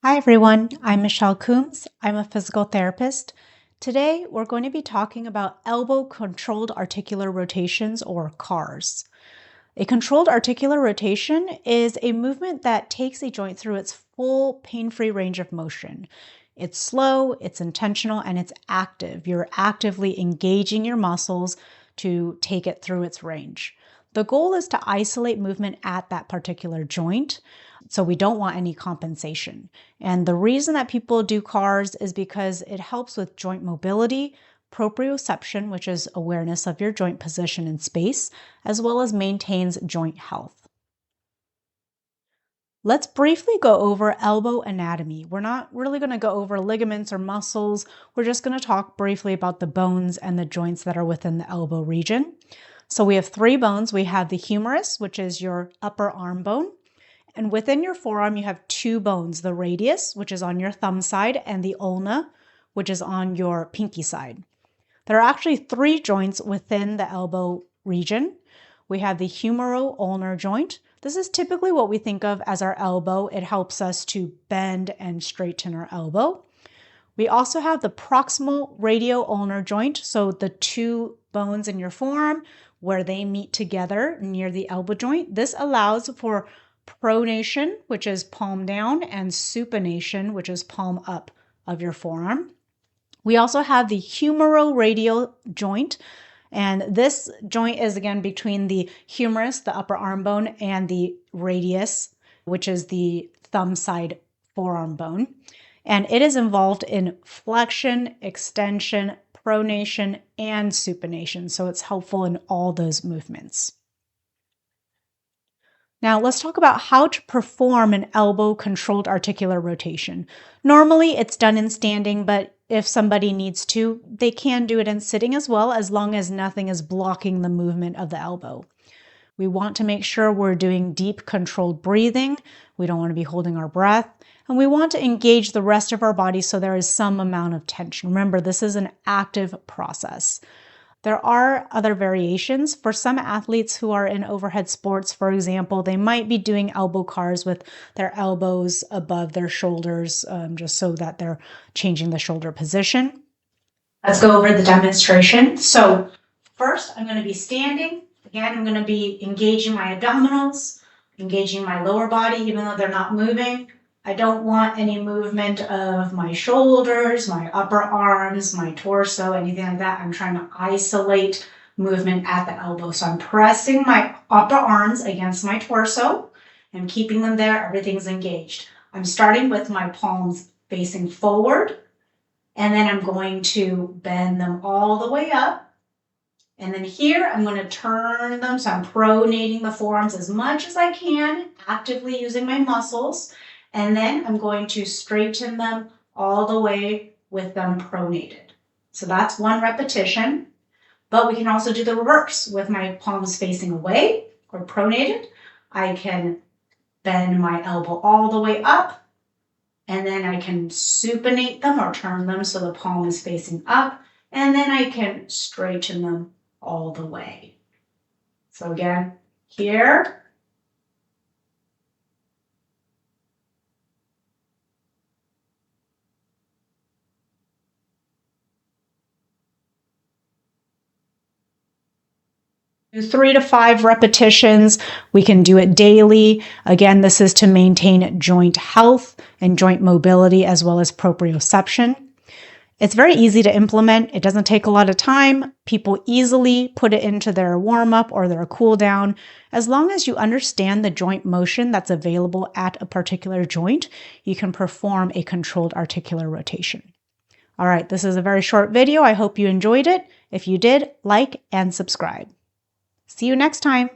Hi everyone, I'm Michelle Coombs. I'm a physical therapist. Today we're going to be talking about elbow controlled articular rotations, or CARs. A controlled articular rotation is a movement that takes a joint through its full pain-free range of motion. It's slow, it's intentional, and it's active. You're actively engaging your muscles to take it through its range. The goal is to isolate movement at that particular joint, so we don't want any compensation. And the reason that people do CARs is because it helps with joint mobility, proprioception, which is awareness of your joint position in space, as well as maintains joint health. Let's briefly go over elbow anatomy. We're not really going to go over ligaments or muscles. We're just going to talk briefly about the bones and the joints that are within the elbow region. So we have three bones. We have the humerus, which is your upper arm bone. And within your forearm, you have two bones, the radius, which is on your thumb side, and the ulna, which is on your pinky side. There are actually three joints within the elbow region. We have the humero-ulnar joint. This is typically what we think of as our elbow. It helps us to bend and straighten our elbow. We also have the proximal radio-ulnar joint, so the two bones in your forearm where they meet together near the elbow joint. This allows for pronation, which is palm down, and supination, which is palm up of your forearm. We also have the humeroradial joint, and this joint is again between the humerus, the upper arm bone, and the radius, which is the thumb side forearm bone. And it is involved in flexion, extension, pronation, and supination. So it's helpful in all those movements. Now let's talk about how to perform an elbow controlled articular rotation. Normally it's done in standing, but if somebody needs to, they can do it in sitting as well, as long as nothing is blocking the movement of the elbow. We want to make sure we're doing deep controlled breathing. We don't want to be holding our breath. And we want to engage the rest of our body so there is some amount of tension. Remember, this is an active process. There are other variations. For some athletes who are in overhead sports, for example, they might be doing elbow CARs with their elbows above their shoulders, just so that they're changing the shoulder position. Let's go over the demonstration. So first, I'm going to be standing. Again, I'm going to be engaging my abdominals, engaging my lower body, even though they're not moving. I don't want any movement of my shoulders, my upper arms, my torso, anything like that. I'm trying to isolate movement at the elbow. So I'm pressing my upper arms against my torso and keeping them there. Everything's engaged. I'm starting with my palms facing forward, and then I'm going to bend them all the way up. And then here, I'm going to turn them. So I'm pronating the forearms as much as I can, actively using my muscles. And then I'm going to straighten them all the way with them pronated. So that's one repetition. But we can also do the reverse with my palms facing away or pronated. I can bend my elbow all the way up, and then I can supinate them or turn them so the palm is facing up, and then I can straighten them all the way. So again, here, do 3 to 5 repetitions. We can do it daily. Again, this is to maintain joint health and joint mobility as well as proprioception. It's very easy to implement. It doesn't take a lot of time. People easily put it into their warm-up or their cool-down. As long as you understand the joint motion that's available at a particular joint, you can perform a controlled articular rotation. All right, this is a very short video. I hope you enjoyed it. If you did, like and subscribe. See you next time.